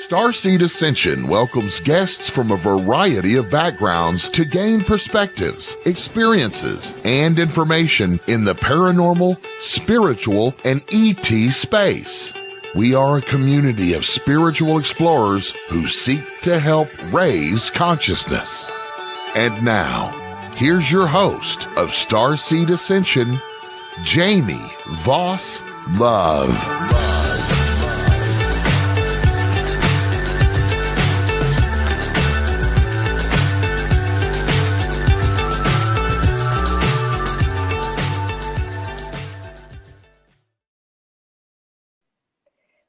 Starseed Ascension welcomes guests from a variety of backgrounds to gain perspectives, experiences, and information in the paranormal, spiritual, and ET space. We are a community of spiritual explorers who seek to help raise consciousness. And now, here's your host of Starseed Ascension, Jamie Voss Love.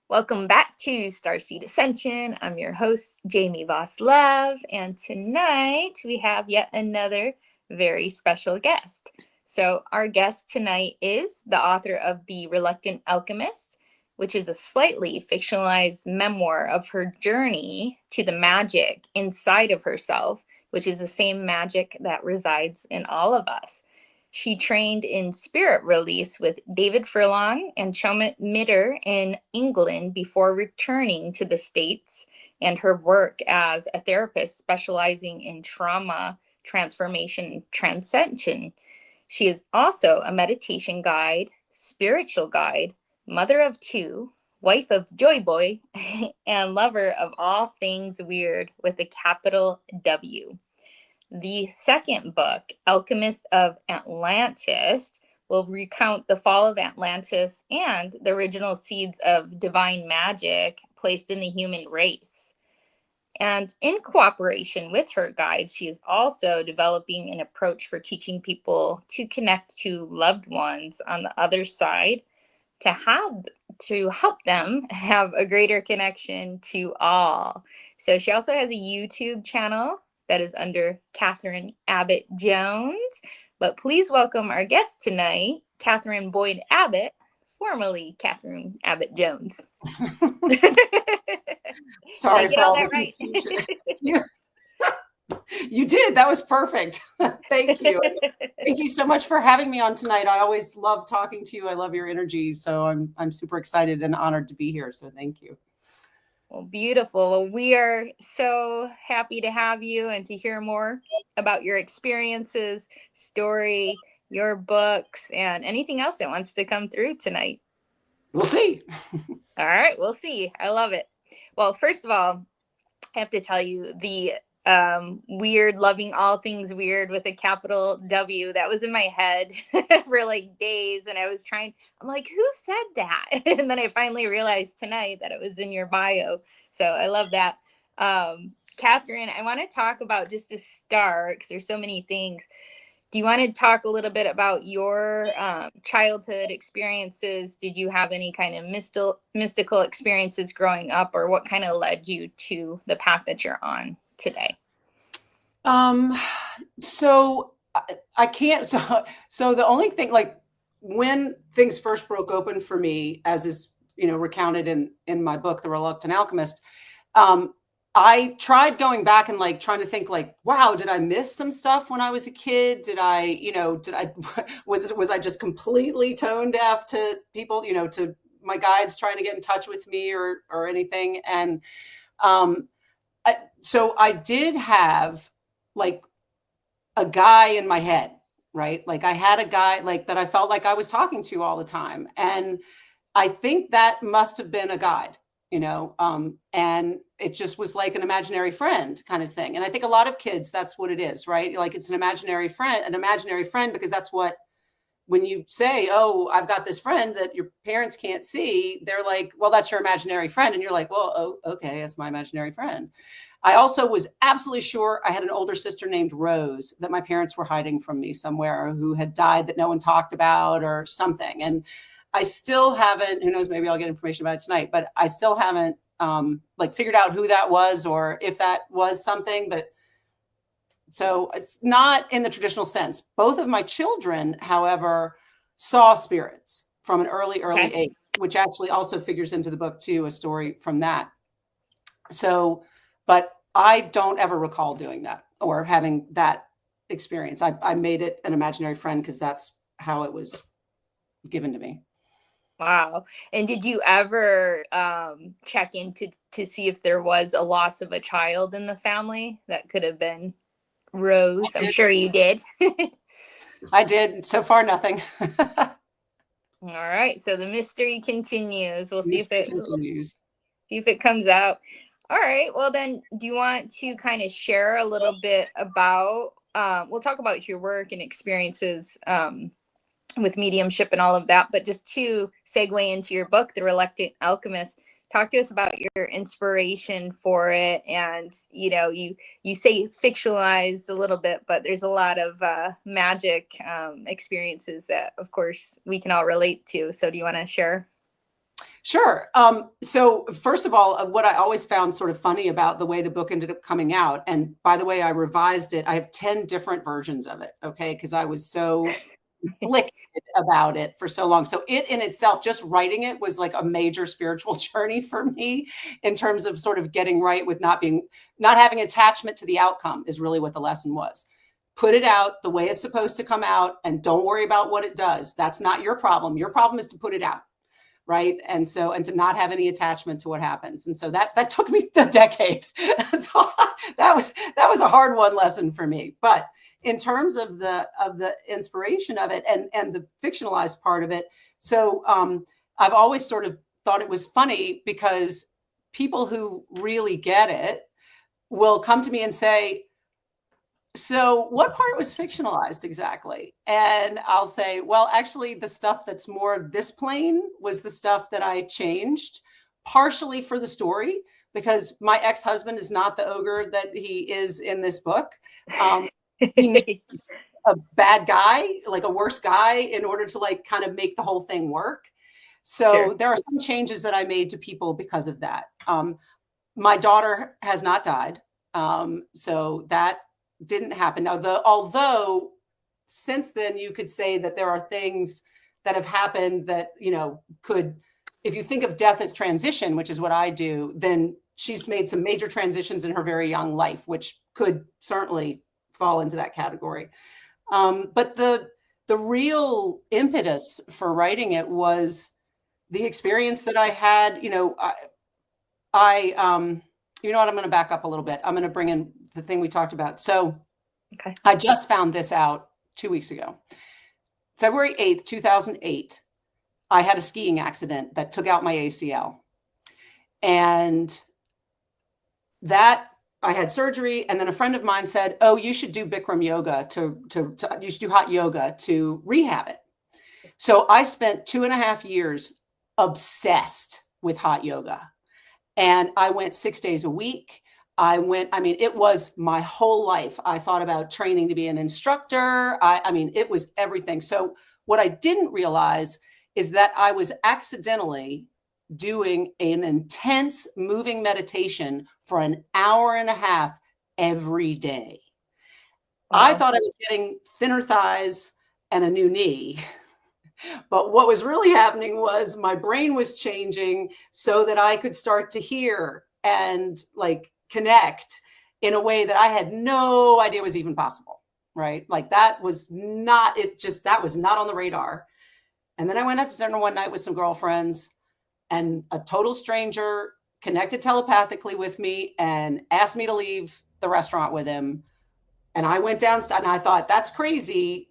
Welcome back to Starseed Ascension. I'm your host, Jamie Voss Love, and tonight we have yet another very special guest. So our guest tonight is the author of The Reluctant Alchemist, which is a slightly fictionalized memoir of her journey to the magic inside of herself, which is the same magic that resides in all of us. She trained in spirit release with David Furlong and Shomit in England before returning to the States, and her work as a therapist specializing in trauma, transformation, transcension. She is also a meditation guide, spiritual guide, mother of two, wife of Joy Boy, and lover of all things weird with a capital W. The second book, Alchemists of Atlantis, will recount the fall of Atlantis and the original seeds of divine magic placed in the human race. And in cooperation with her guides, she is also developing an approach for teaching people to connect to loved ones on the other side to help them have a greater connection to all. So she also has a YouTube channel that is under Cathryn Abbott Jones. But please welcome our guest tonight, Cathryn Boyd Abbott, formerly Cathryn Abbott Jones. Sorry for all that the right. You did. That was perfect. Thank you. Thank you so much for having me on tonight. I always love talking to you. I love your energy. So I'm super excited and honored to be here. So thank you. Well, beautiful. Well, we are so happy to have you and to hear more about your experiences, story, your books, and anything else that wants to come through tonight. We'll see. All right, we'll see. I love it. Well, first of all, I have to tell you the weird, loving all things weird with a capital W, that was in my head for like days, and I'm like, who said that? And then I finally realized tonight that it was in your bio. So I love that. Cathryn, I want to talk about, just to start, because there's so many things. Do you want to talk a little bit about your childhood experiences? Did you have any kind of mystical experiences growing up, or what kind of led you to the path that you're on today? So I can't, so the only thing, like when things first broke open for me, as is, recounted in my book, The Reluctant Alchemist, I tried going back and like trying to think like, wow, did I miss some stuff when I was a kid? Was I just completely tone deaf to people, to my guides trying to get in touch with me or anything? And, so I did have like a guy in my head, right? Like I had a guy like that I felt like I was talking to all the time. And I think that must have been a guide, and it just was like an imaginary friend kind of thing. And I think a lot of kids, that's what it is, right? Like it's an imaginary friend, because that's what, when you say, oh, I've got this friend that your parents can't see, they're like, well, that's your imaginary friend. And you're like, well, oh, okay, that's my imaginary friend. I also was absolutely sure I had an older sister named Rose that my parents were hiding from me somewhere, who had died that no one talked about or something. And I still haven't, who knows, maybe I'll get information about it tonight, but I still haven't like figured out who that was or if that was something. But so it's not in the traditional sense. Both of my children, however, saw spirits from an early age, which actually also figures into the book too, a story from that. So, but I don't ever recall doing that or having that experience. I made it an imaginary friend because that's how it was given to me. Wow. And did you ever check into to see if there was a loss of a child in the family that could have been Rose? I'm sure you did. I did. So far, nothing. All right. So the mystery continues. We'll see Mystery continues. see if it comes out. All right. Well, then, do you want to kind of share a little bit about? We'll talk about your work and experiences with mediumship and all of that. But just to segue into your book, The Reluctant Alchemist, talk to us about your inspiration for it. And you say fictionalized a little bit, but there's a lot of magic experiences that, of course, we can all relate to. So, do you want to share? Sure. So first of all, what I always found sort of funny about the way the book ended up coming out, and by the way, I revised it. I have 10 different versions of it. Okay. Because I was so conflicted about it for so long. So it in itself, just writing it was like a major spiritual journey for me in terms of sort of getting right with not having attachment to the outcome is really what the lesson was. Put it out the way it's supposed to come out and don't worry about what it does. That's not your problem. Your problem is to put it out. Right. And to not have any attachment to what happens. And so that took me a decade. So that was a hard one lesson for me. But in terms of the inspiration of it and the fictionalized part of it. So I've always sort of thought it was funny because people who really get it will come to me and say, so what part was fictionalized exactly? And I'll say, well, actually, the stuff that's more of this plane was the stuff that I changed partially for the story, because my ex-husband is not the ogre that he is in this book. He needs a bad guy, like a worse guy, in order to like kind of make the whole thing work. So sure. There are some changes that I made to people because of that. My daughter has not died. So that didn't happen. Now, although since then you could say that there are things that have happened that, could, if you think of death as transition, which is what I do, then she's made some major transitions in her very young life, which could certainly fall into that category. But the real impetus for writing it was the experience that I had. You know what, I'm going to back up a little bit. I'm going to bring in the thing we talked about. So okay. I just found this out 2 weeks ago. February 8th, 2008, I had a skiing accident that took out my ACL. And that I had surgery. And then a friend of mine said, oh, you should do Bikram yoga you should do hot yoga to rehab it. So I spent 2.5 years obsessed with hot yoga. And I went 6 days a week. It was my whole life. I thought about training to be an instructor. It was everything. So what I didn't realize is that I was accidentally doing an intense moving meditation for 1.5 hours every day. Wow. I thought I was getting thinner thighs and a new knee. But what was really happening was my brain was changing so that I could start to hear and like connect in a way that I had no idea was even possible, right? Like that was not on the radar. And then I went out to dinner one night with some girlfriends, and a total stranger connected telepathically with me and asked me to leave the restaurant with him. And I went downstairs and I thought, that's crazy,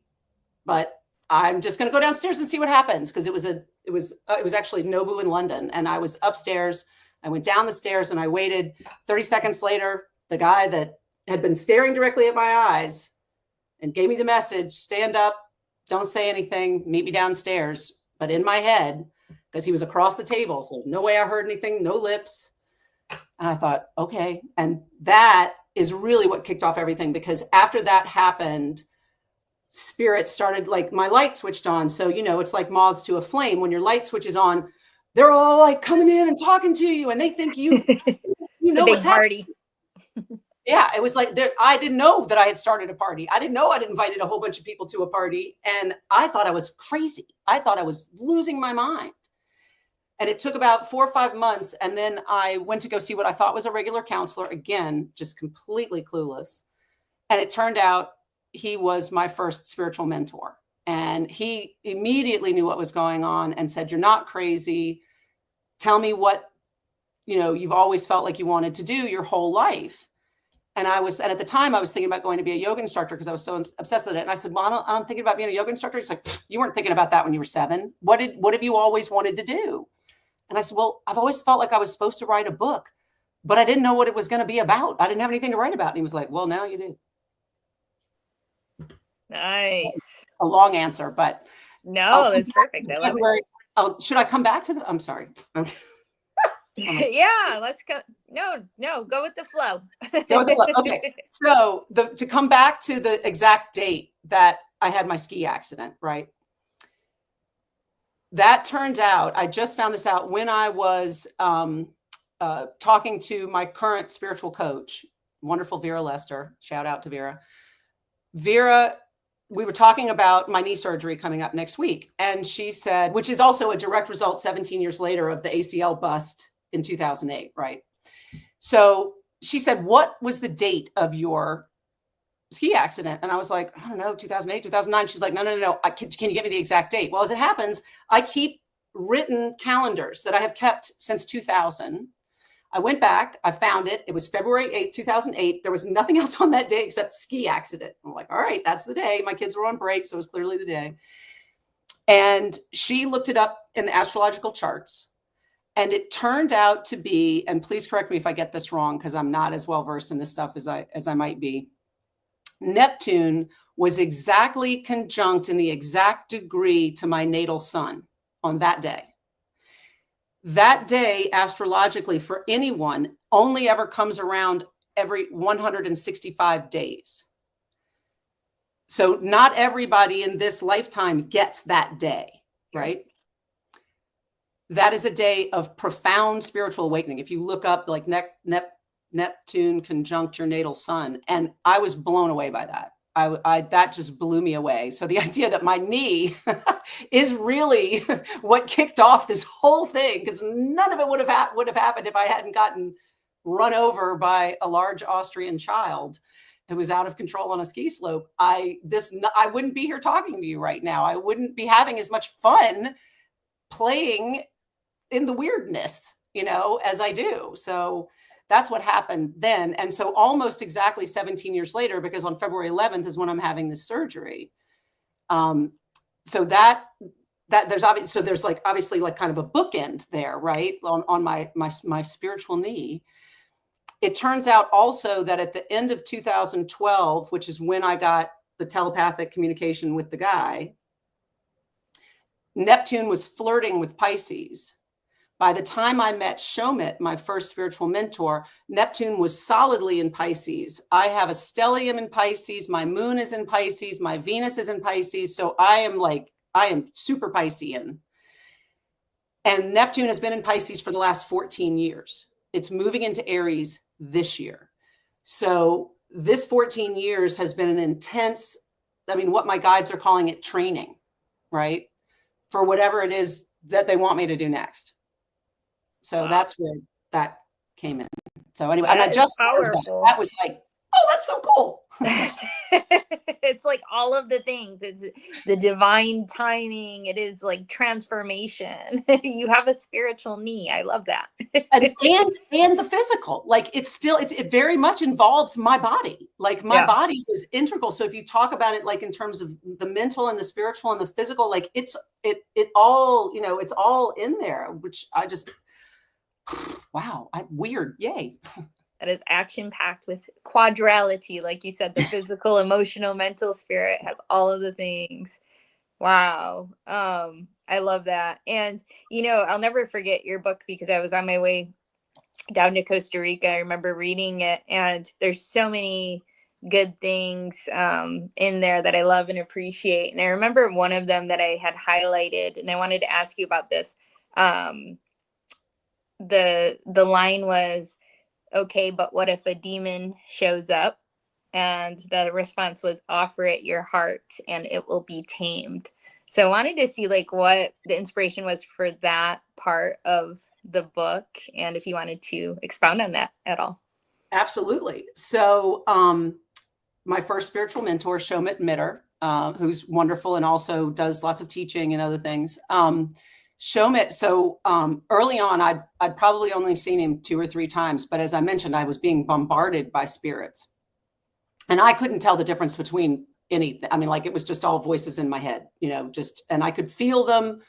but I'm just going to go downstairs and see what happens. Cause it was actually Nobu in London. And I was upstairs. I went down the stairs and I waited. 30 seconds later, the guy that had been staring directly at my eyes and gave me the message, stand up, don't say anything, meet me downstairs. But in my head, because he was across the table, so no way I heard anything, no lips. And I thought, okay. And that is really what kicked off everything, because after that happened, spirit started, like my light switched on. So, it's like moths to a flame. When your light switches on, they're all like coming in and talking to you, and they think you know what's happening. Yeah, it was like I didn't know that I had started a party. I didn't know I'd invited a whole bunch of people to a party, and I thought I was crazy. I thought I was losing my mind. And it took about 4 or 5 months, and then I went to go see what I thought was a regular counselor, again, just completely clueless. And it turned out he was my first spiritual mentor. And he immediately knew what was going on and said, "You're not crazy. Tell me what, you've always felt like you wanted to do your whole life." And at the time I was thinking about going to be a yoga instructor because I was so obsessed with it. And I said, "Well, I'm thinking about being a yoga instructor." He's like, "You weren't thinking about that when you were 7. What have you always wanted to do?" And I said, "Well, I've always felt like I was supposed to write a book, but I didn't know what it was going to be about. I didn't have anything to write about." And he was like, "Well, now you do." Nice. A long answer, but no, that's perfect. I love it. Should I come back to I'm sorry. Yeah, let's go. No, go with the flow. Go with the flow. Okay. So to come back to the exact date that I had my ski accident, right? That turned out, I just found this out when I was talking to my current spiritual coach, wonderful Vera Lester. Shout out to Vera. Vera, we were talking about my knee surgery coming up next week. And she said, which is also a direct result 17 years later of the ACL bust in 2008, right? So she said, "What was the date of your ski accident?" And I was like, "I don't know, 2008, 2009. She's like, no. Can you get me the exact date?" Well, as it happens, I keep written calendars that I have kept since 2000. I went back, I found it. It was February 8th, 2008. There was nothing else on that day except ski accident. I'm like, all right, that's the day. My kids were on break, so it was clearly the day. And she looked it up in the astrological charts. And it turned out to be, and please correct me if I get this wrong, because I'm not as well versed in this stuff as I might be. Neptune was exactly conjunct in the exact degree to my natal sun on that day. That day, astrologically, for anyone, only ever comes around every 165 days. So not everybody in this lifetime gets that day, right? That is a day of profound spiritual awakening. If you look up like Neptune conjunct your natal sun, and I was blown away by that. That just blew me away. So the idea that my knee is really what kicked off this whole thing, because none of it would have happened if I hadn't gotten run over by a large Austrian child who was out of control on a ski slope. I wouldn't be here talking to you right now. I wouldn't be having as much fun playing in the weirdness, as I do. So that's what happened then. And so almost exactly 17 years later, because on February 11th is when I'm having this surgery. So there's obviously like kind of a bookend there, right? On my spiritual knee. It turns out also that at the end of 2012, which is when I got the telepathic communication with the guy, Neptune was flirting with Pisces. By the time I met Shomit, my first spiritual mentor, Neptune was solidly in Pisces. I have a stellium in Pisces. My moon is in Pisces. My Venus is in Pisces. So I am super Piscean. And Neptune has been in Pisces for the last 14 years. It's moving into Aries this year. So this 14 years has been an intense, what my guides are calling it, training, right? For whatever it is that they want me to do next. So wow. That's where that came in. So anyway, and I just that was like, oh, that's so cool. It's like all of the things. It's the divine timing. It is like transformation. You have a spiritual knee. I love that. and the physical, like it very much involves my body. Like my body is integral. So if you talk about it like in terms of the mental and the spiritual and the physical, like it all, it's all in there, which I just, wow, weird. Yay. That is action-packed with quadrality. Like you said, the physical, emotional, mental, spirit has all of the things. Wow. I love that. And, I'll never forget your book because I was on my way down to Costa Rica. I remember reading it, and there's so many good things in there that I love and appreciate. And I remember one of them that I had highlighted, and I wanted to ask you about this. The line was, "Okay, but what if a demon shows up?" And the response was, "Offer it your heart and it will be tamed." So I wanted to see like what the inspiration was for that part of the book, and if you wanted to expound on that at all. Absolutely. So my first spiritual mentor, Shomit, who's wonderful and also does lots of teaching and other things. Shomit. So early on, I'd probably only seen him 2 or 3 times, but as I mentioned, I was being bombarded by spirits, and I couldn't tell the difference between anything. I mean, like, it was just all voices in my head, and I could feel them.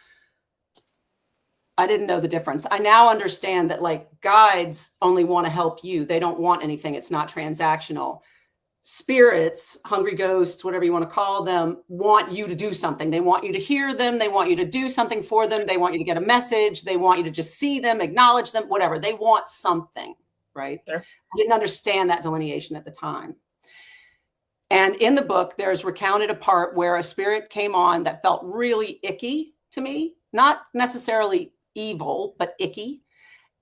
I didn't know the difference. I now understand that, like, guides only want to help you. They don't want anything. It's not transactional. Spirits, hungry ghosts, whatever you want to call them, want you to do something. They want you to hear them. They want you to do something for them. They want you to get a message. They want you to just see them, acknowledge them, whatever. They want something, right? Sure. I didn't understand that delineation at the time. And in the book, there's recounted a part where a spirit came on that felt really icky to me, not necessarily evil, but icky.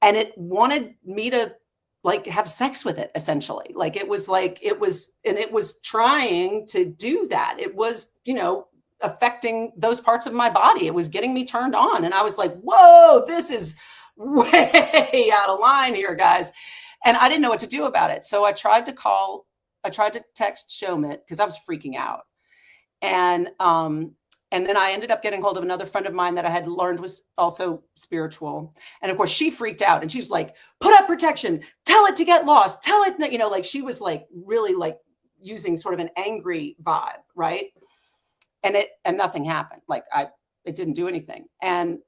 And it wanted me to, like, have sex with it, essentially. Like, it was trying to do that. It was, affecting those parts of my body. It was getting me turned on. And I was like, whoa, this is way out of line here, guys. And I didn't know what to do about it. So I tried to text Shomit because I was freaking out. And then I ended up getting hold of another friend of mine that I had learned was also spiritual. And of course, she freaked out and she was like, put up protection, tell it to get lost, tell it, like, she was like really like using sort of an angry vibe, right? And nothing happened. Like, it didn't do anything. And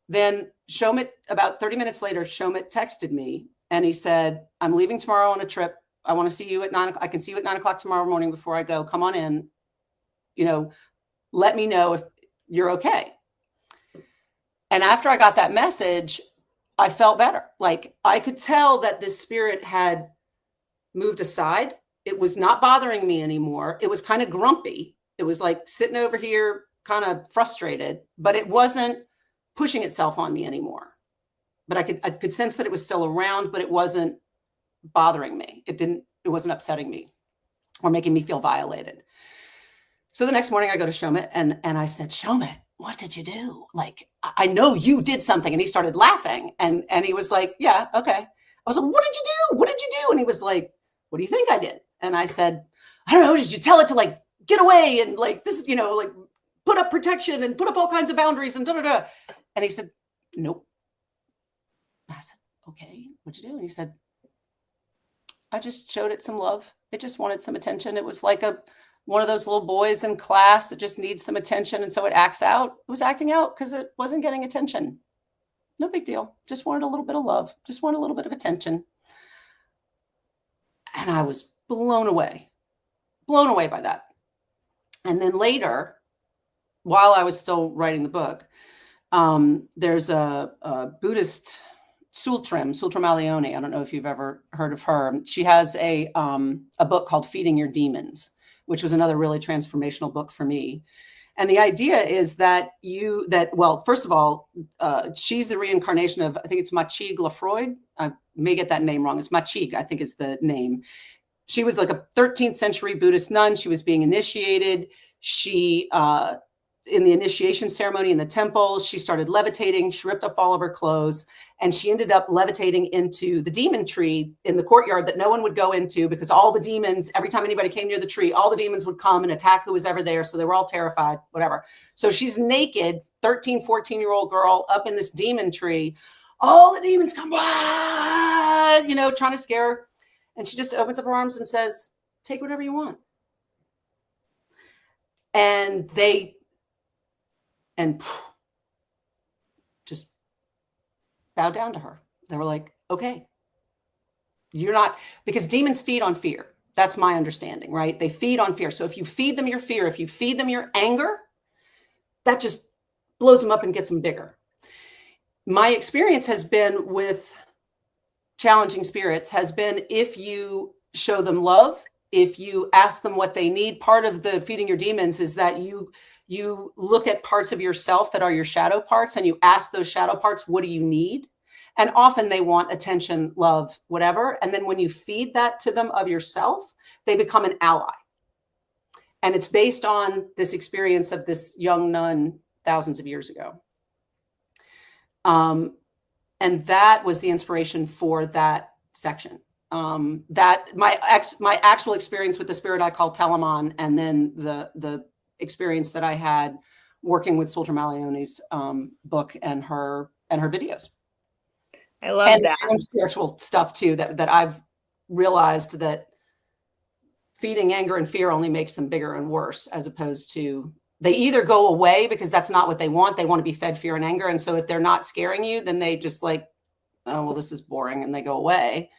then Shomit, about 30 minutes later, Shomit texted me and he said, I'm leaving tomorrow on a trip. I want to see you at 9 o'clock. I can see you at 9 o'clock tomorrow morning before I go. Come on in, let me know if you're okay. And after I got that message, I felt better. Like, I could tell that this spirit had moved aside. It was not bothering me anymore. It was kind of grumpy. It was like sitting over here, kind of frustrated, but it wasn't pushing itself on me anymore. But I could sense that it was still around, but it wasn't bothering me. It wasn't upsetting me or making me feel violated. So the next morning I go to Shomit and I said, Shomit, what did you do? Like, I know you did something. And he started laughing and he was like, yeah, okay. I was like, what did you do? What did you do? And he was like, what do you think I did? And I said, I don't know. Did you tell it to, like, get away and, like, this, like, put up protection and put up all kinds of boundaries and da da da. And he said, nope. And I said, okay, what'd you do? And he said, I just showed it some love. It just wanted some attention. It was like one of those little boys in class that just needs some attention. And so it was acting out because it wasn't getting attention. No big deal. Just wanted a little bit of love. Just wanted a little bit of attention. And I was blown away by that. And then later, while I was still writing the book, there's a Buddhist Sultram Aleone. I don't know if you've ever heard of her. She has a book called Feeding Your Demons, which was another really transformational book for me. And the idea is that first of all, she's the reincarnation of, I think it's Machig Lafroid. I may get that name wrong. It's Machig, I think is the name. She was like a 13th century Buddhist nun. She was being initiated. She, in the initiation ceremony in the temple, she started levitating. She ripped off all of her clothes and she ended up levitating into the demon tree in the courtyard that no one would go into because all the demons, every time anybody came near the tree, all the demons would come and attack who was ever there. So they were all terrified, whatever. So she's naked, 13, 14-year-old girl up in this demon tree. All the demons come, trying to scare her. And she just opens up her arms and says, take whatever you want. And just bow down to her. They were like, okay, you're not, because demons feed on fear. That's my understanding, right? They feed on fear. So if you feed them your fear, if you feed them your anger, that just blows them up and gets them bigger. My experience has been with challenging spirits has been if you show them love, if you ask them what they need. Part of the feeding your demons is that you look at parts of yourself that are your shadow parts and you ask those shadow parts, what do you need? And often they want attention, love, whatever. And then when you feed that to them of yourself, they become an ally. And it's based on this experience of this young nun thousands of years ago. And that was the inspiration for that section. That my actual experience with the spirit I call Telamon, and then the experience that I had working with Soldier Malleone's book and her videos. I love that. And spiritual stuff too, that I've realized that feeding anger and fear only makes them bigger and worse, as opposed to they either go away because that's not what they want. They want to be fed fear and anger. And so if they're not scaring you, then they just like, oh, well, this is boring, and they go away.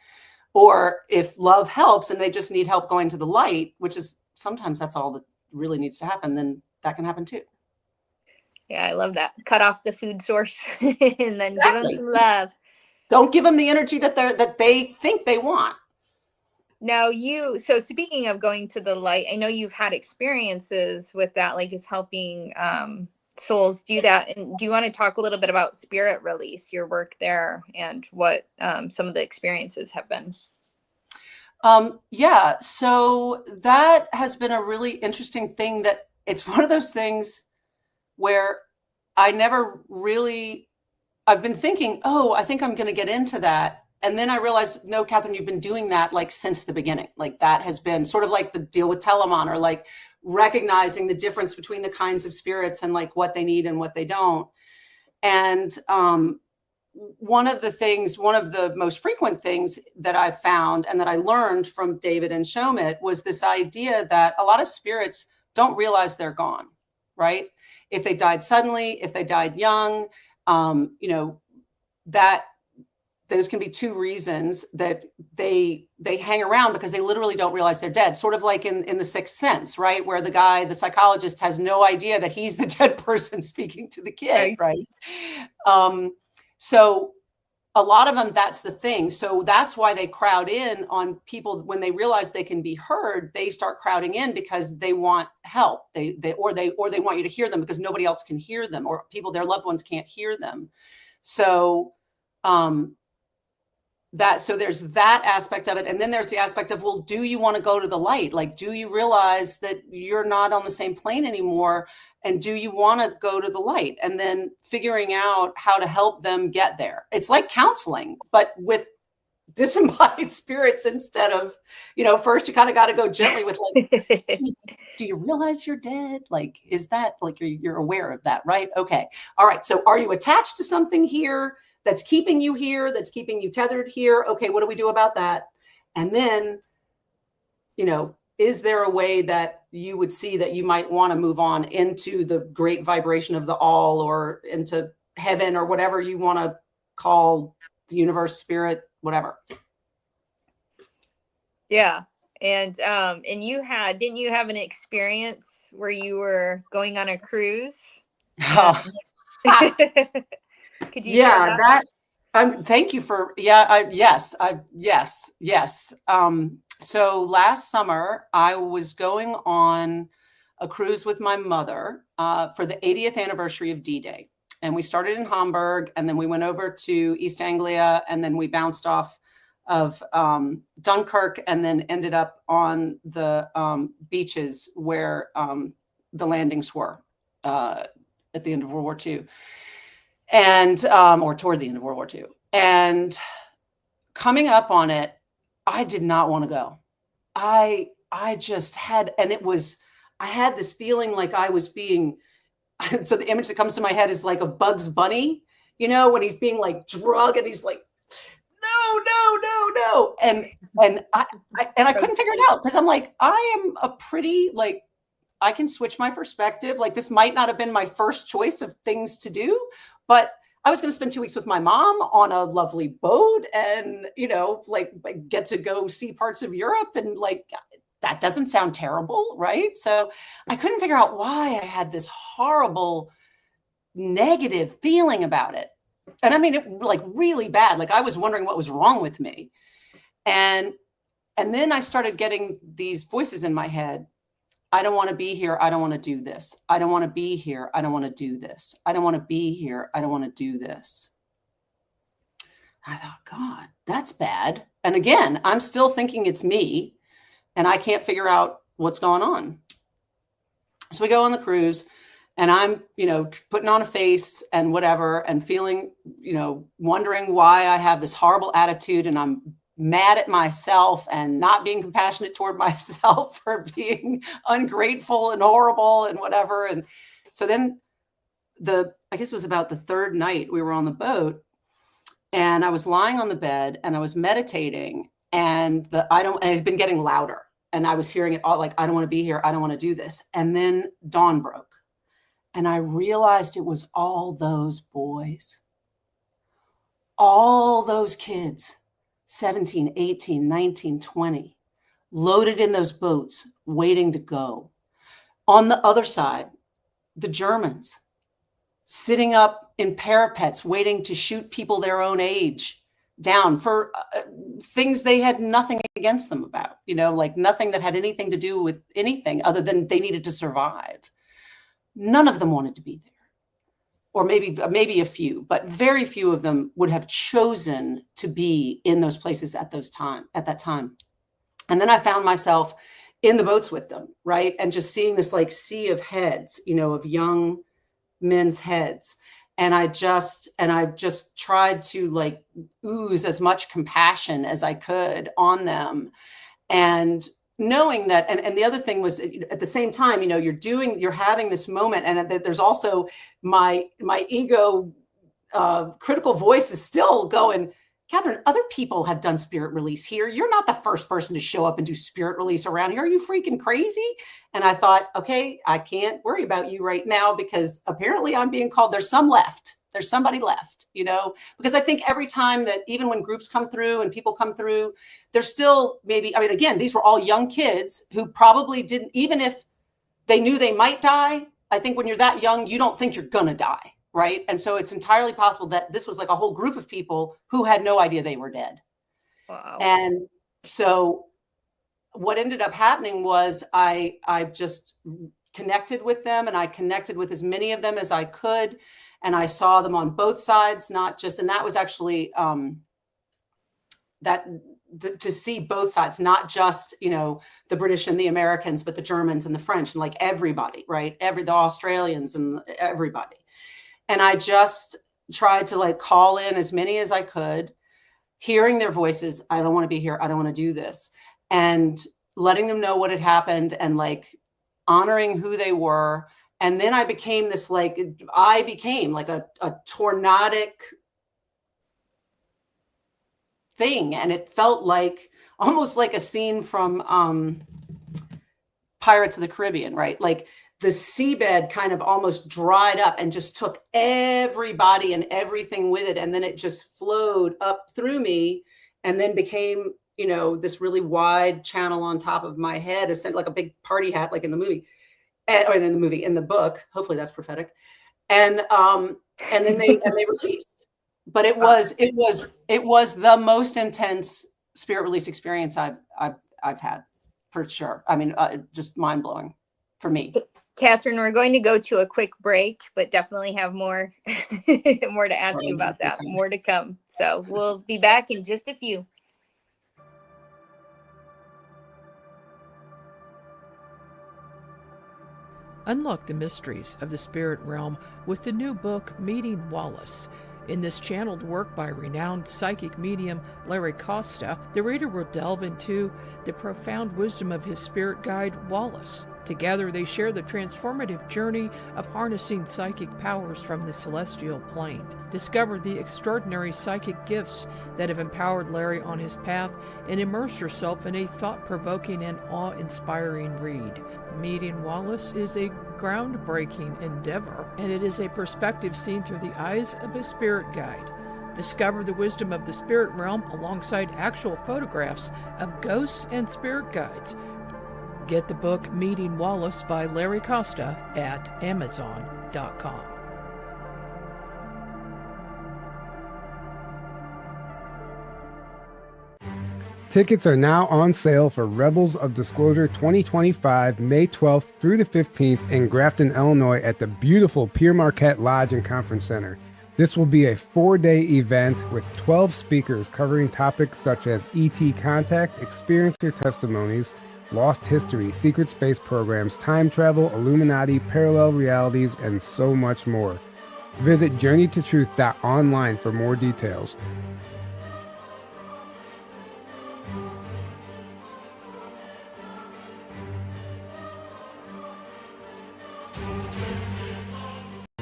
Or if love helps and they just need help going to the light, which is sometimes that's all that really needs to happen, then that can happen too. Yeah, I love that. Cut off the food source and then give them some love. Don't give them the energy that they think they want. Now so speaking of going to the light, I know you've had experiences with that, like just helping souls do that. And do you want to talk a little bit about spirit release, your work there, and what some of the experiences have been? Yeah, so that has been a really interesting thing, that it's one of those things where I've been thinking, oh, I think I'm going to get into that. And then I realized, no, Cathryn, you've been doing that like since the beginning. Like that has been sort of like the deal with Telamon, or like recognizing the difference between the kinds of spirits and like what they need and what they don't. And one of the most frequent things that I've found and that I learned from David and Shomit was this idea that a lot of spirits don't realize they're gone, right? If they died suddenly, if they died young, that those can be two reasons that they hang around, because they literally don't realize they're dead. Sort of like in The Sixth Sense, right? Where the psychologist has no idea that he's the dead person speaking to the kid, right? So a lot of them, that's the thing. So that's why they crowd in on people when they realize they can be heard. They start crowding in because they want help. They want you to hear them because nobody else can hear them, or their loved ones can't hear them. So there's that aspect of it. And then there's the aspect of, well, do you want to go to the light? Like, do you realize that you're not on the same plane anymore? And do you want to go to the light? And then figuring out how to help them get there. It's like counseling, but with disembodied spirits instead of, first you kind of got to go gently with like, do you realize you're dead? Like, is that like, you're aware of that, right? Okay. All right. So are you attached to something here that's keeping you here, that's keeping you tethered here? Okay, what do we do about that? And then, is there a way that you would see that you might want to move on into the great vibration of the all, or into heaven, or whatever you want to call the universe, spirit, whatever. Yeah. And didn't you have an experience where you were going on a cruise? Could you share that? Thank you for, yes. So last summer I was going on a cruise with my mother for the 80th anniversary of D-Day. And we started in Hamburg, and then we went over to East Anglia, and then we bounced off of Dunkirk, and then ended up on the beaches where the landings were at the end of World War II. And or toward the end of World War II. And coming up on it, I did not want to go. I just had, and I had this feeling like I was being, so the image that comes to my head is like of Bugs Bunny, when he's being like drugged and he's like, no. And I couldn't figure it out, because I'm like, I am a pretty, like, I can switch my perspective. Like, this might not have been my first choice of things to do, but I was going to spend 2 weeks with my mom on a lovely boat, and, like get to go see parts of Europe, and like, that doesn't sound terrible, right? So I couldn't figure out why I had this horrible negative feeling about it. And I mean, it like really bad. Like, I was wondering what was wrong with me. And then I started getting these voices in my head. I don't want to be here. I don't want to do this. I don't want to be here. I don't want to do this. I don't want to be here. I don't want to do this. I thought, God, that's bad. And again, I'm still thinking it's me, and I can't figure out what's going on. So we go on the cruise, and I'm, putting on a face and whatever, and feeling, wondering why I have this horrible attitude, and I'm mad at myself and not being compassionate toward myself for being ungrateful and horrible and whatever. And so then I guess it was about the third night we were on the boat, and I was lying on the bed and I was meditating, and it had been getting louder, and I was hearing it all, like, I don't want to be here. I don't want to do this. And then dawn broke, and I realized it was all those boys, all those kids, 17, 18, 19, 20, loaded in those boats, waiting to go. On the other side, the Germans sitting up in parapets, waiting to shoot people their own age down for things they had nothing against them about, like nothing that had anything to do with anything other than they needed to survive. None of them wanted to be there. Or maybe a few, but very few of them would have chosen to be in those places at that time. And then I found myself in the boats with them, right? And just seeing this like sea of heads, of young men's heads. And I just tried to like ooze as much compassion as I could on them. And knowing that, and the other thing was, at the same time, you're having this moment, and there's also my ego critical voice is still going, Cathryn, other people have done spirit release here. You're not the first person to show up and do spirit release around here. Are you freaking crazy? And I thought, okay, I can't worry about you right now, because apparently I'm being called. There's some left. There's somebody left, because I think every time that, even when groups come through and people come through, there's still again, these were all young kids who probably didn't, even if they knew they might die. I think when you're that young, you don't think you're going to die. Right. And so it's entirely possible that this was like a whole group of people who had no idea they were dead. Wow. And so what ended up happening was I just connected with them, and I connected with as many of them as I could. And I saw them on both sides, not just, and that was actually to see both sides, not just, the British and the Americans, but the Germans and the French, and like everybody, right? The Australians and everybody. And I just tried to like call in as many as I could, hearing their voices. I don't want to be here. I don't want to do this. And letting them know what had happened, and like honoring who they were. And then I became like a tornadic thing. And it felt like almost like a scene from Pirates of the Caribbean, right? Like the seabed kind of almost dried up and just took everybody and everything with it. And then it just flowed up through me, and then became, this really wide channel on top of my head, like a big party hat, like in the movie. In the book, hopefully that's prophetic. And then they released. But it was the most intense spirit release experience I've had, for sure. Just mind blowing for me. Cathryn, we're going to go to a quick break, but definitely have more more to ask you about that, more to come. So we'll be back in just a few. Unlock the mysteries of the spirit realm with the new book, Meeting Wallace. In this channeled work by renowned psychic medium Larry Costa, the reader will delve into the profound wisdom of his spirit guide, Wallace. Together, they share the transformative journey of harnessing psychic powers from the celestial plane. Discover the extraordinary psychic gifts that have empowered Larry on his path, and immerse yourself in a thought-provoking and awe-inspiring read. Meeting Wallace is a groundbreaking endeavor, and it is a perspective seen through the eyes of a spirit guide. Discover the wisdom of the spirit realm alongside actual photographs of ghosts and spirit guides. Get the book Meeting Wallace by Larry Costa at Amazon.com. Tickets are now on sale for Rebels of Disclosure 2025, May 12th through the 15th in Grafton, Illinois at the beautiful Pierre Marquette Lodge and Conference Center. This will be a 4-day event with 12 speakers covering topics such as ET contact, experiencer testimonies, lost history, secret space programs, time travel, Illuminati, parallel realities, and so much more. Visit journeytotruth.online for more details.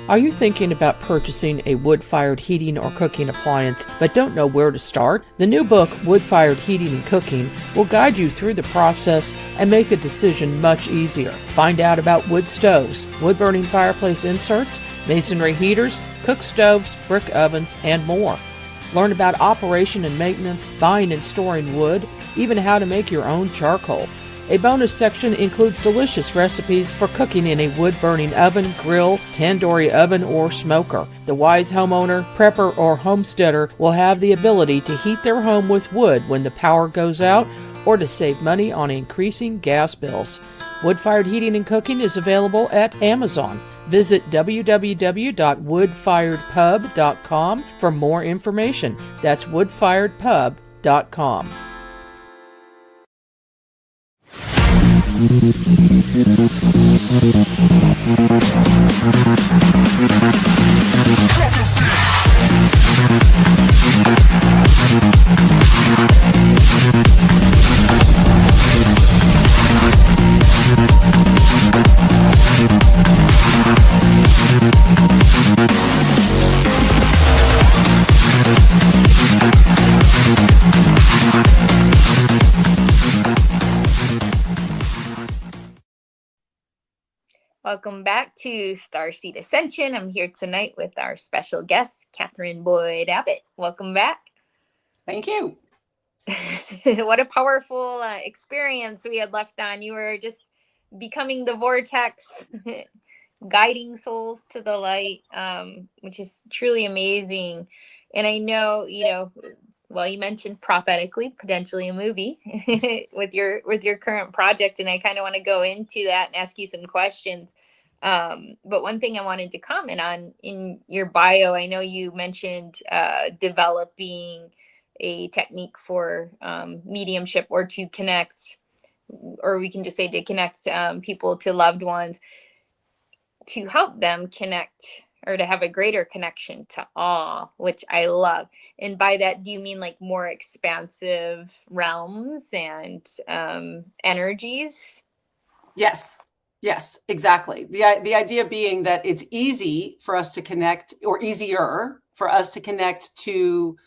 Are you thinking about purchasing a wood-fired heating or cooking appliance but don't know where to start? The new book, Wood-Fired Heating and Cooking, will guide you through the process and make the decision much easier. Find out about wood stoves, wood-burning fireplace inserts, masonry heaters, cook stoves, brick ovens, and more. Learn about operation and maintenance, buying and storing wood, even how to make your own charcoal. A bonus section includes delicious recipes for cooking in a wood-burning oven, grill, tandoori oven, or smoker. The wise homeowner, prepper, or homesteader will have the ability to heat their home with wood when the power goes out or to save money on increasing gas bills. Wood-Fired Heating and Cooking is available at Amazon. Visit www.woodfiredpub.com for more information. That's woodfiredpub.com. Welcome back to Starseed Ascension. I'm here tonight with our special guest, Cathryn Boyd Abbott. Welcome back. Thank you. What a powerful experience we had left on. You were just becoming the vortex, guiding souls to the light, which is truly amazing. And I know, well, you mentioned prophetically, potentially a movie with your current project, and I kind of want to go into that and ask you some questions. But one thing I wanted to comment on in your bio, I know you mentioned developing a technique for mediumship or to connect, or we can just say to connect people to loved ones, to help them connect or to have a greater connection to all, which I love. And by that, do you mean like more expansive realms and energies? Yes, exactly. The idea being that it's easy for us to connect, or easier for us to connect to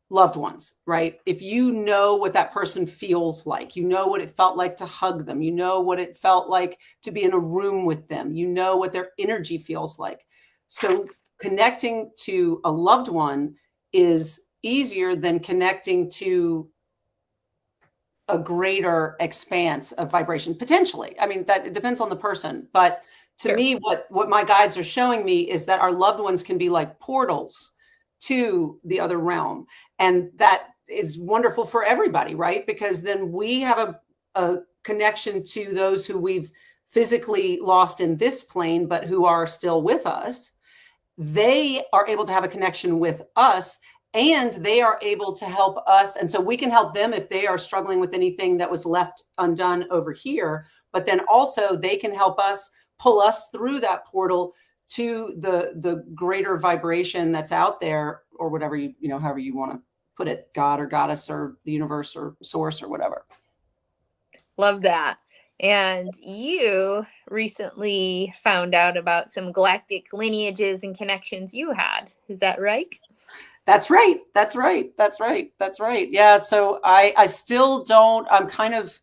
loved ones, right? If you know what that person feels like, you know what it felt like to hug them, you know what it felt like to be in a room with them, you know what their energy feels like. So connecting to a loved one is easier than connecting to a greater expanse of vibration, potentially. I mean, that it depends on the person. But to Sure. me, what my guides are showing me is that our loved ones can be like portals to the other realm. And that is wonderful for everybody, right? Because then we have a connection to those who we've physically lost in this plane, but who are still with us. They are able to have a connection with us, and they are able to help us. And so we can help them if they are struggling with anything that was left undone over here. But then also they can help us, pull us through that portal to the greater vibration that's out there, or whatever however you want to put it, God or goddess or the universe or source or whatever. Love that. And you recently found out about some galactic lineages and connections you had. Is that right? That's right. Yeah. So I still don't, I'm kind of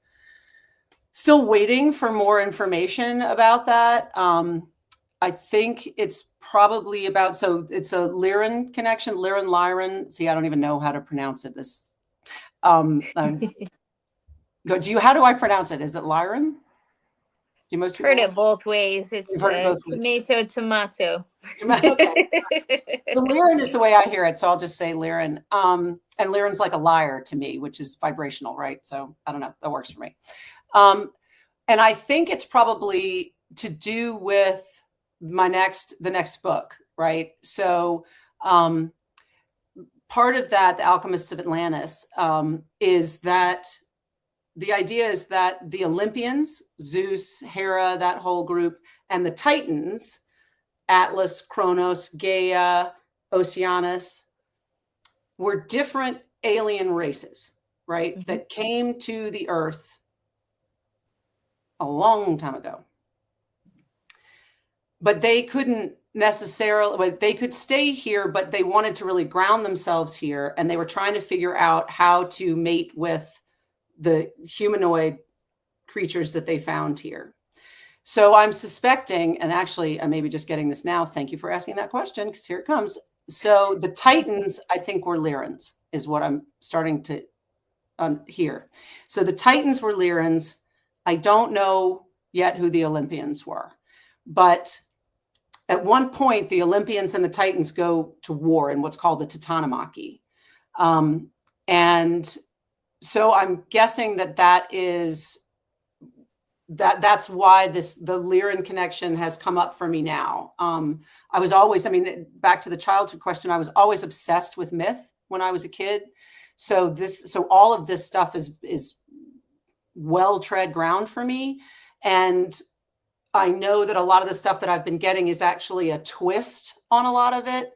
still waiting for more information about that. I think it's probably about, so it's a Lyran connection, Lyran. See, I don't even know how to pronounce it. How do I pronounce it? Is it Lyran? Do most people heard it both ways. It's tomato. Okay. The Lyran is the way I hear it, so I'll just say Lyran. And Lyran's like a lyre to me, which is vibrational, right? So I don't know, that works for me. And I think it's probably to do with the next book, right? So part of that, the Alchemists of Atlantis, is that the idea is that the Olympians, Zeus, Hera, that whole group, and the Titans, Atlas, Kronos, Gaia, Oceanus, were different alien races, right? Mm-hmm. That came to the Earth a long time ago. But they couldn't necessarily, they could stay here, but they wanted to really ground themselves here. And they were trying to figure out how to mate with the humanoid creatures that they found here. So I'm suspecting, and actually I may be just getting this now. Thank you for asking that question, because here it comes. So the Titans, I think, were Lyrans, is what I'm starting to hear. So the Titans were Lyrans. I don't know yet who the Olympians were, but at one point, the Olympians and the Titans go to war in what's called the Titanomachy. And so I'm guessing that's why the Lyran connection has come up for me now. I was always, back to the childhood question, I was always obsessed with myth when I was a kid. So all of this stuff is well tread ground for me. And I know that a lot of the stuff that I've been getting is actually a twist on a lot of it.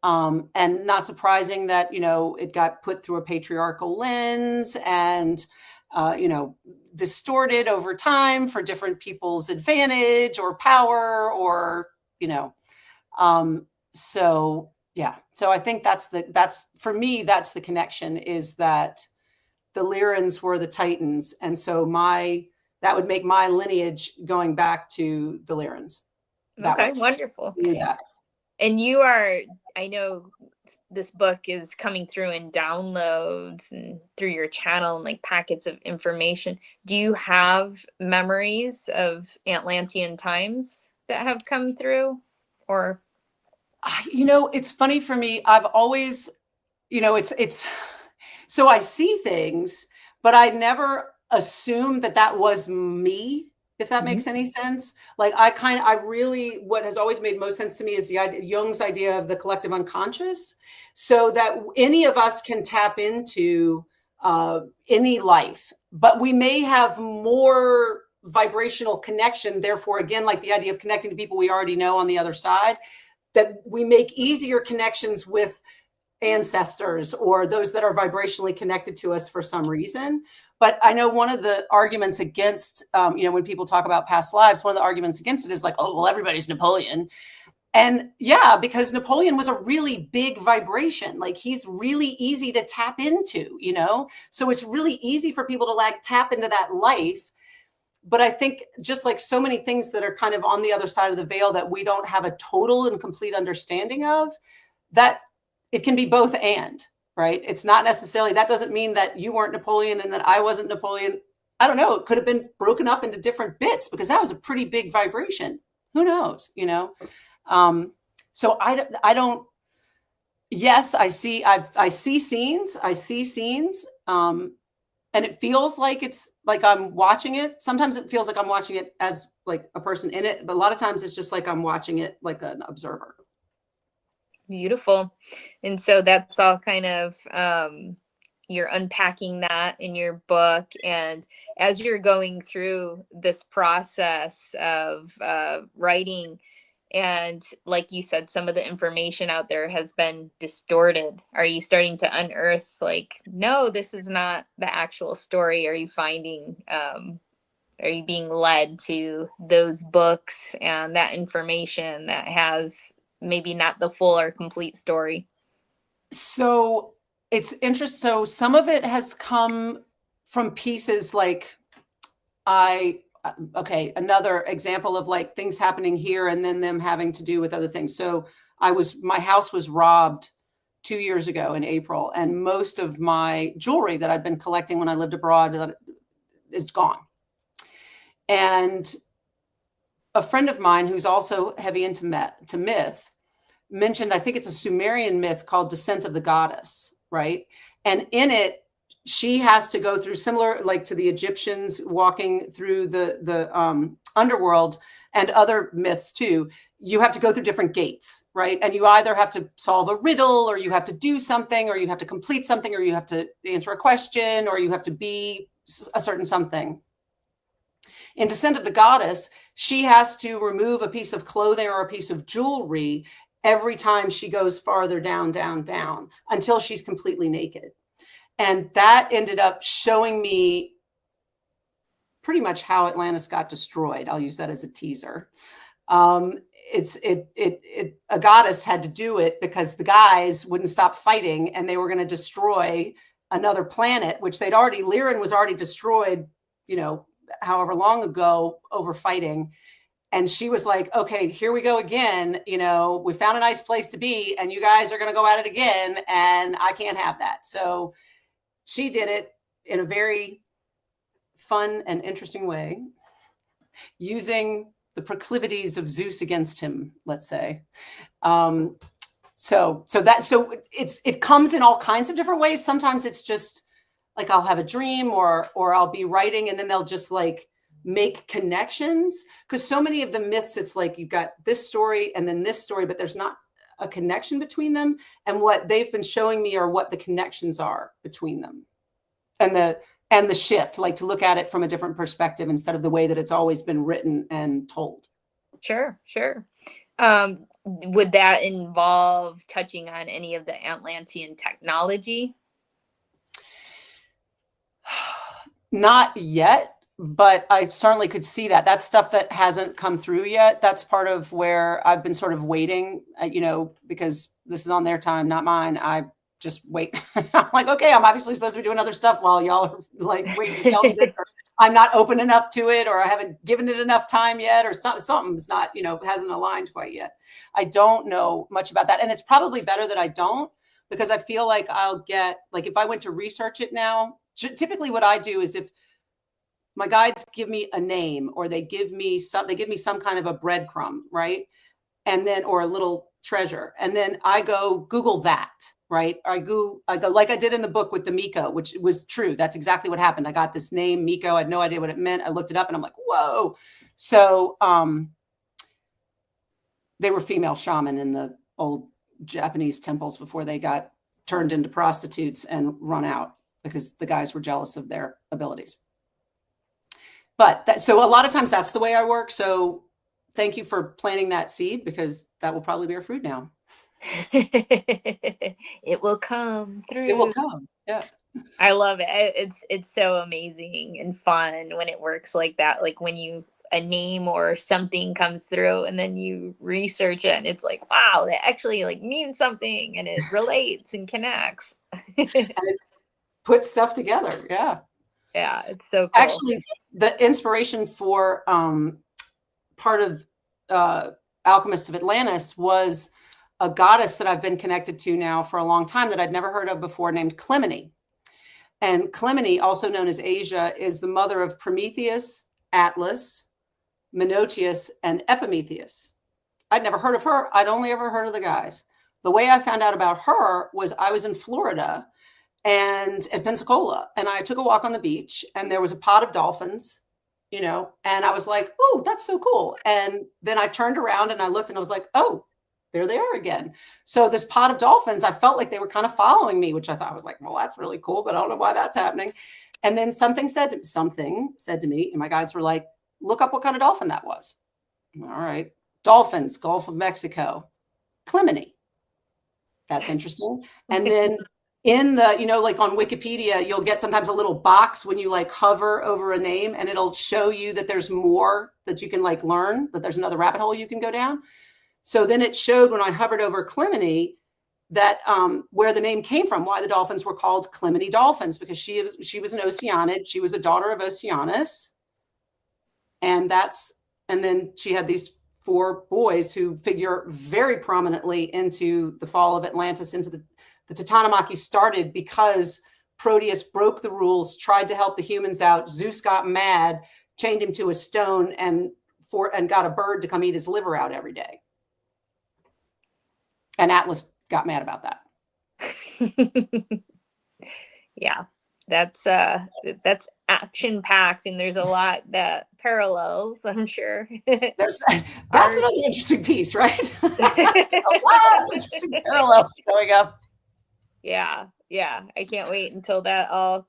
And not surprising that, it got put through a patriarchal lens and, distorted over time for different people's advantage or power or, so yeah. So I think that's for me, that's the connection, is that the Lyrans were the Titans. And so that would make my lineage going back to the Lyrans. Okay, wonderful. Yeah. And I know this book is coming through in downloads and through your channel and like packets of information. Do you have memories of Atlantean times that have come through? Or it's funny for me. I've always, it's so I see things, but I never assumed that was me, if that makes any sense. Like what has always made most sense to me is Jung's idea of the collective unconscious, so that any of us can tap into any life, but we may have more vibrational connection. Therefore, again, like the idea of connecting to people we already know on the other side, that we make easier connections with ancestors or those that are vibrationally connected to us for some reason. But I know one of the arguments against, when people talk about past lives, one of the arguments against it is like, oh, well, everybody's Napoleon. And yeah, because Napoleon was a really big vibration. Like, he's really easy to tap into, so it's really easy for people to tap into that life. But I think just like so many things that are kind of on the other side of the veil that we don't have a total and complete understanding of, that it can be both and, right? It's not necessarily, that doesn't mean that you weren't Napoleon and that I wasn't Napoleon. I don't know. It could have been broken up into different bits, because that was a pretty big vibration. Who knows, So I don't, yes, I see scenes, and it feels like it's like I'm watching it. Sometimes it feels like I'm watching it as like a person in it, but a lot of times it's just like I'm watching it like an observer. Beautiful. And so that's all kind of, you're unpacking that in your book. And as you're going through this process of writing, and like you said, some of the information out there has been distorted. Are you starting to unearth like, no, this is not the actual story? Are you finding, are you being led to those books and that information that has maybe not the full or complete story? So it's interesting. So some of it has come from pieces like another example of like things happening here and then them having to do with other things. So my house was robbed 2 years ago in April, and most of my jewelry that I'd been collecting when I lived abroad is gone. And a friend of mine who's also heavy into myth mentioned, I think it's a Sumerian myth called Descent of the Goddess, right? And in it, she has to go through, similar like to the Egyptians walking through the underworld and other myths too. You have to go through different gates, right? And you either have to solve a riddle, or you have to do something, or you have to complete something, or you have to answer a question, or you have to be a certain something. In Descent of the Goddess, she has to remove a piece of clothing or a piece of jewelry every time she goes farther down, down, down, until she's completely naked. And that ended up showing me pretty much how Atlantis got destroyed. I'll use that as a teaser. a goddess had to do it because the guys wouldn't stop fighting, and they were going to destroy another planet, which Lyran was already destroyed, however long ago, over fighting. And she was like, okay, here we go again. We found a nice place to be, and you guys are going to go at it again, and I can't have that. So she did it in a very fun and interesting way, using the proclivities of Zeus against him, let's say. So it comes in all kinds of different ways. Sometimes it's just like I'll have a dream, or I'll be writing, and then they'll just like make connections. Because so many of the myths, it's like you've got this story and then this story, but there's not a connection between them. And what they've been showing me are what the connections are between them, and the shift, like to look at it from a different perspective instead of the way that it's always been written and told. Sure. Would that involve touching on any of the Atlantean technology? Not yet, but I certainly could see that. That's stuff that hasn't come through yet. That's part of where I've been sort of waiting, because this is on their time, not mine. I just wait. I'm like, okay, I'm obviously supposed to be doing other stuff while y'all are like waiting to tell me this, or I'm not open enough to it, or I haven't given it enough time yet, or something's not, hasn't aligned quite yet. I don't know much about that. And it's probably better that I don't, because I feel like I'll get, like, if I went to research it now, typically what I do is if my guides give me a name, or they give me some kind of a breadcrumb, right? And then, or a little treasure. And then I go Google that, right? I go like I did in the book with the Miko, which was true. That's exactly what happened. I got this name, Miko. I had no idea what it meant. I looked it up and I'm like, whoa. So they were female shaman in the old Japanese temples before they got turned into prostitutes and run out because the guys were jealous of their abilities. But so a lot of times that's the way I work. So thank you for planting that seed, because that will probably bear fruit now. It will come through. It will come. Yeah. I love it. It's so amazing and fun when it works like that. Like when a name or something comes through and then you research it and it's like, wow, that actually like means something and it relates and connects. And it puts stuff together. Yeah. Yeah. It's so cool. Actually, the inspiration for part of Alchemists of Atlantis was a goddess that I've been connected to now for a long time that I'd never heard of before, named Clymene. And Clymene, also known as Asia, is the mother of Prometheus, Atlas, Menoetius, and Epimetheus. I'd never heard of her. I'd only ever heard of the guys. The way I found out about her was I was in Florida and at Pensacola, and I took a walk on the beach, and there was a pod of dolphins, and I was like, oh, that's so cool. And then I turned around and I looked and I was like, oh, there they are again. So this pod of dolphins, I felt like they were kind of following me, which I thought was like, well, that's really cool, but I don't know why that's happening. And then something said to me, and my guides were like, look up what kind of dolphin that was. All right. Dolphins, Gulf of Mexico, Clymene. That's interesting. And then in the, like on Wikipedia, you'll get sometimes a little box when you like hover over a name, and it'll show you that there's more that you can like learn, that there's another rabbit hole you can go down. So then it showed when I hovered over Clymene that where the name came from, why the dolphins were called Clymene dolphins, because she was an Oceanid. She was a daughter of Oceanus. And then she had these 4 boys who figure very prominently into the fall of Atlantis, into the Titanomachy started because Proteus broke the rules, tried to help the humans out. Zeus got mad, chained him to a stone, and got a bird to come eat his liver out every day. And Atlas got mad about that. Yeah, that's action packed, and there's a lot that parallels, I'm sure. That's another interesting piece, right? A lot of interesting parallels showing up. Yeah. I can't wait until that all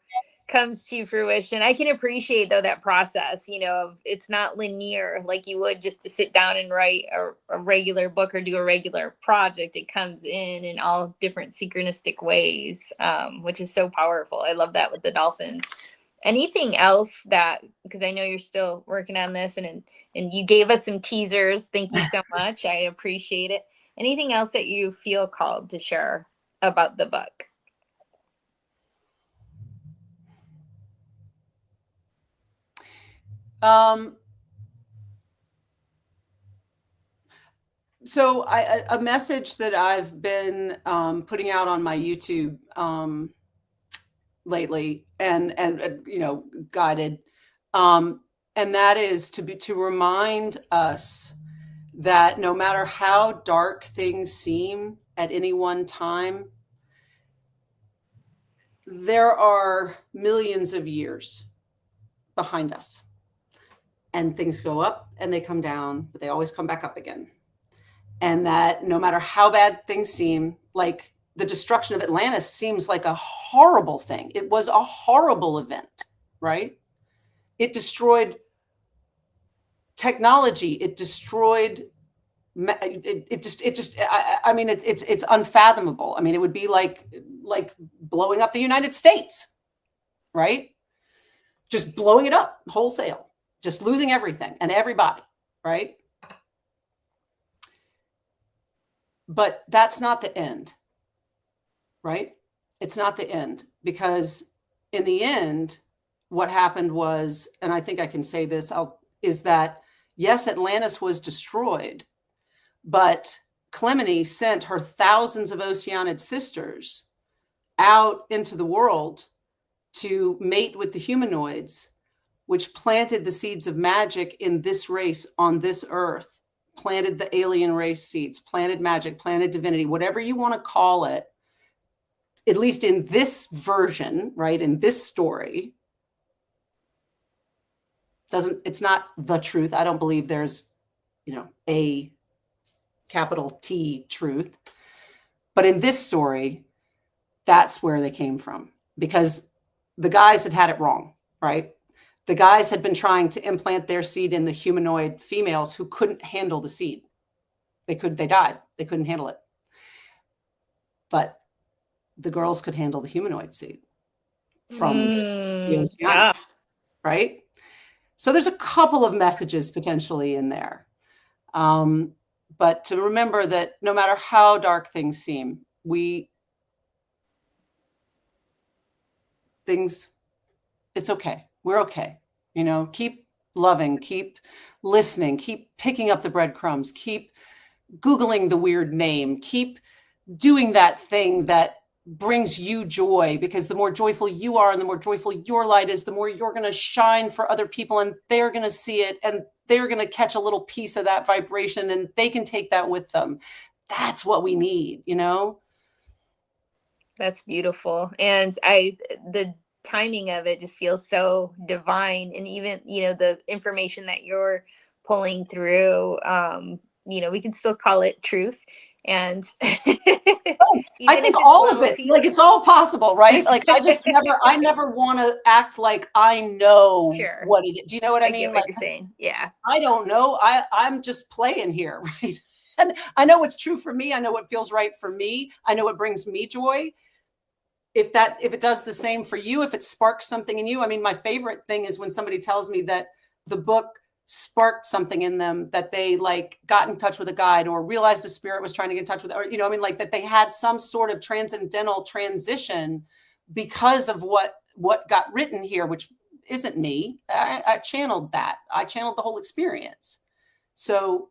comes to fruition. I can appreciate though that process, it's not linear like you would just to sit down and write a regular book or do a regular project. It comes in all different synchronistic ways, which is so powerful. I love that with the dolphins. Anything else that, because I know you're still working on this, and you gave us some teasers. Thank you so much. I appreciate it. Anything else that you feel called to share about the book? So a message that I've been putting out on my YouTube lately, and guided, and that is to remind us that no matter how dark things seem at any one time, there are millions of years behind us, and things go up and they come down, but they always come back up again. And that no matter how bad things seem, like the destruction of Atlantis seems like a horrible thing. It was a horrible event, right? It destroyed technology. It destroyed. I mean, it's unfathomable. I mean, it would be like blowing up the United States, right? Just blowing it up wholesale, just losing everything and everybody, right? But that's not the end, right? It's not the end, because in the end, what happened was, and I think I can say this, is that yes, Atlantis was destroyed, but Clemene sent her thousands of Oceanid sisters out into the world to mate with the humanoids, which planted the seeds of magic in this race on this earth. Planted the alien race seeds, planted magic, planted divinity, whatever you want to call it, at least in this version, right? In this story, it's not the truth. I don't believe there's, a capital T truth. But in this story, that's where they came from, because the guys had it wrong, right? The guys had been trying to implant their seed in the humanoid females who couldn't handle the seed. They died. They couldn't handle it. But the girls could handle the humanoid seed from the Oceanics, right? So there's a couple of messages potentially in there. But to remember that no matter how dark things seem, it's okay. We're okay. Keep loving, keep listening, keep picking up the breadcrumbs, keep Googling the weird name, keep doing that thing that brings you joy, because the more joyful you are and the more joyful your light is, the more you're going to shine for other people, and they're going to see it, and they're going to catch a little piece of that vibration, and they can take that with them. That's what we need, That's beautiful. And the timing of it just feels so divine. And even, the information that you're pulling through, we can still call it truth. And I think all of it, like, it's all possible, right? Like, I never want to act like I know what it is. Do you know what I mean? Get what you're saying. Yeah. I don't know. I'm just playing here, right? And I know what's true for me. I know what feels right for me. I know what brings me joy. If it does the same for you, if it sparks something in you. I mean, my favorite thing is when somebody tells me that the book sparked something in them, that they got in touch with a guide, or realized a spirit was trying to get in touch with, or, that they had some sort of transcendental transition because of what got written here, which isn't me. I channeled that. I channeled the whole experience. So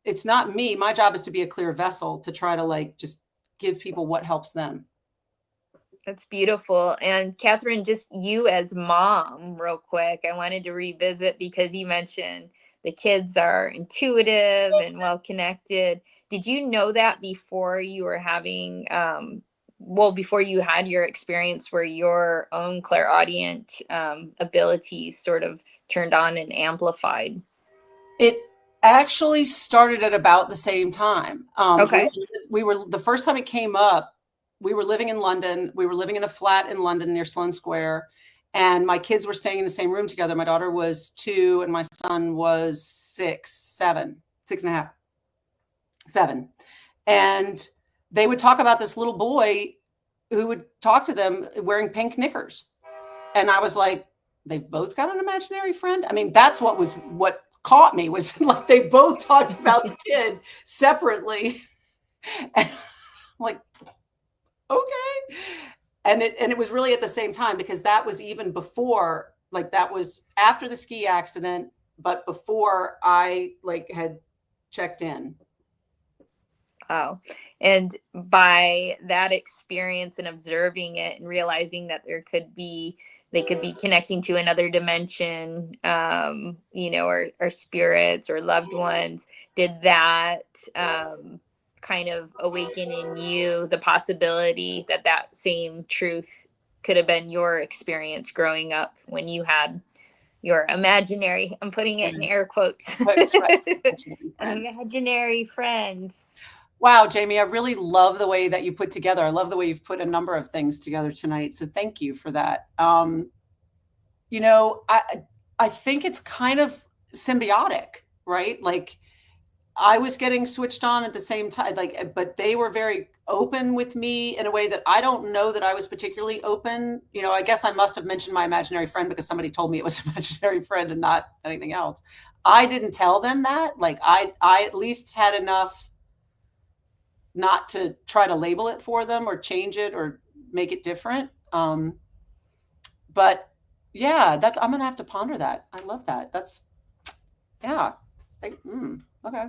it's not me. My job is to be a clear vessel to try to just give people what helps them. That's beautiful. And Cathryn, just you as mom, real quick, I wanted to revisit, because you mentioned the kids are intuitive and well-connected. Did you know that before you were having, before you had your experience where your own clairaudient abilities sort of turned on and amplified? It actually started at about the same time. Okay. We were, the first time it came up, we were living in London. We were living in a flat in London near Sloane Square. And my kids were staying in the same room together. My daughter was 2 and my son was 6 and a half, 7. And they would talk about this little boy who would talk to them wearing pink knickers. And I was like, they've both got an imaginary friend. I mean, that's what caught me was like they both talked about the kid separately. And I'm like, okay. And it was really at the same time, because that was even before, like that was after the ski accident, but before I like had checked in. Wow. And by that experience and observing it and realizing that they could be connecting to another dimension, or spirits or loved ones, did that kind of awaken in you the possibility that that same truth could have been your experience growing up when you had your imaginary, I'm putting it in air quotes, That's right. imaginary friends? Wow, Jamie, I really love the way that you put together. I love the way you've put a number of things together tonight. So thank you for that. I think it's kind of symbiotic, right? Like I was getting switched on at the same time, but they were very open with me in a way that I don't know that I was particularly open. I guess I must have mentioned my imaginary friend because somebody told me it was an imaginary friend and not anything else. I didn't tell them that. Like I at least had enough not to try to label it for them or change it or make it different. But yeah, I'm going to have to ponder that. I love that. Okay.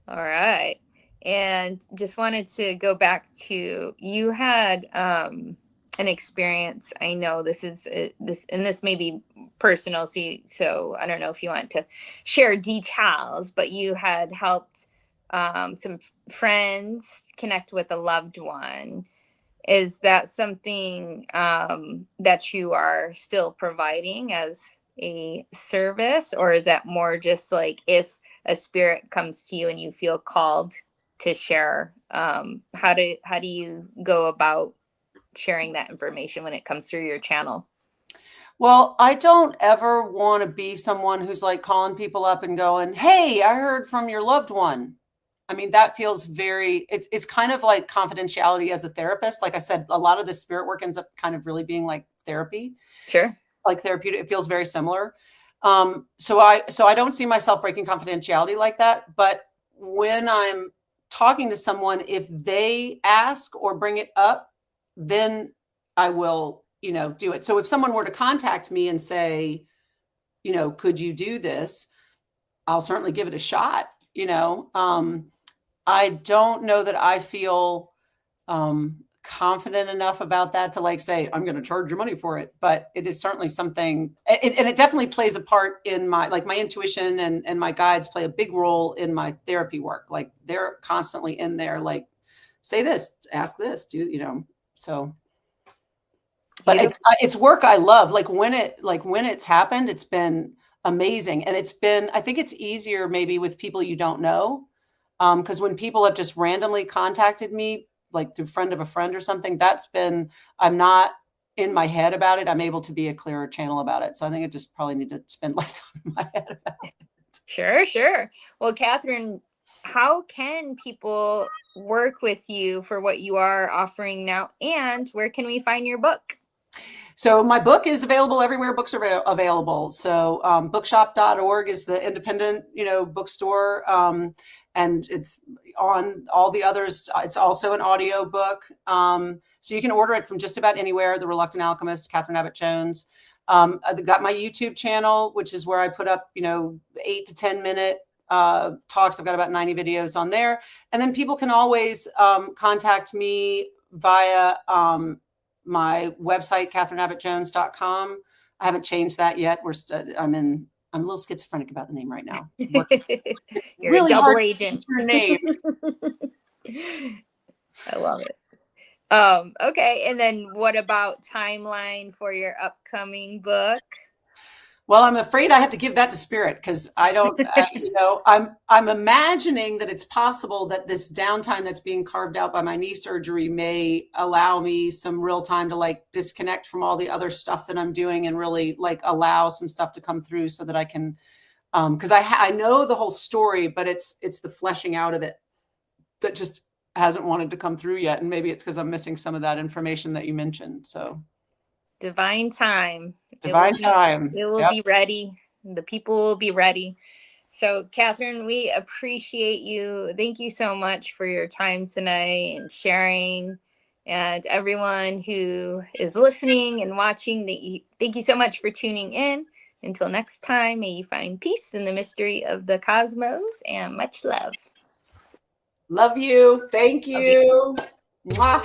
All right. And just wanted to go back to, you had an experience. I know this may be personal, so I don't know if you want to share details, but you had helped some friends connect with a loved one. Is that something that you are still providing as a service, or is that more just like if a spirit comes to you and you feel called to share? How do you go about sharing that information when it comes through your channel? Well, I don't ever want to be someone who's like calling people up and going, "Hey, I heard from your loved one." I mean, that feels it's kind of like confidentiality as a therapist. Like I said, a lot of the spirit work ends up kind of really being like therapy. Sure. Like therapeutic. It feels very similar. So I don't see myself breaking confidentiality like that. But when I'm talking to someone, if they ask or bring it up, then I will, do it. So if someone were to contact me and say, could you do this? I'll certainly give it a shot. I don't know that I feel confident enough about that to like say, I'm going to charge your money for it. But it is certainly something, and it definitely plays a part in my intuition and my guides play a big role in my therapy work. Like they're constantly in there, like, say this, ask this, do, so. But it's work I love. Like when it's happened, it's been amazing. And I think it's easier maybe with people you don't know. Because when people have just randomly contacted me, like through friend of a friend or something, I'm not in my head about it. I'm able to be a clearer channel about it. So I think I just probably need to spend less time in my head about it. Sure. Well, Cathryn, how can people work with you for what you are offering now? And where can we find your book? So my book is available everywhere books are available. So bookshop.org is the independent, bookstore. And it's on all the others. It's also an audio book. So you can order it from just about anywhere. The Reluctant Alchemist, Cathryn Abbott Jones. I've got my YouTube channel, which is where I put up, 8 to 10 minute talks. I've got about 90 videos on there. And then people can always contact me via my website, CathrynAbbottJones.com. I haven't changed that yet. I'm a little schizophrenic about the name right now. It's You're really a double hard agent. to your name. I love it. Okay. And then what about timeline for your upcoming book? Well, I'm afraid I have to give that to spirit because I don't, I'm imagining that it's possible that this downtime that's being carved out by my knee surgery may allow me some real time to like disconnect from all the other stuff that I'm doing and really like allow some stuff to come through so that I can, because I know the whole story, but it's the fleshing out of it that just hasn't wanted to come through yet. And maybe it's because I'm missing some of that information that you mentioned. So. Divine time. Divine time. It will be ready. The people will be ready. So, Cathryn, we appreciate you. Thank you so much for your time tonight and sharing. And everyone who is listening and watching, thank you so much for tuning in. Until next time, may you find peace in the mystery of the cosmos, and much love. Love you. Thank you. Mwah.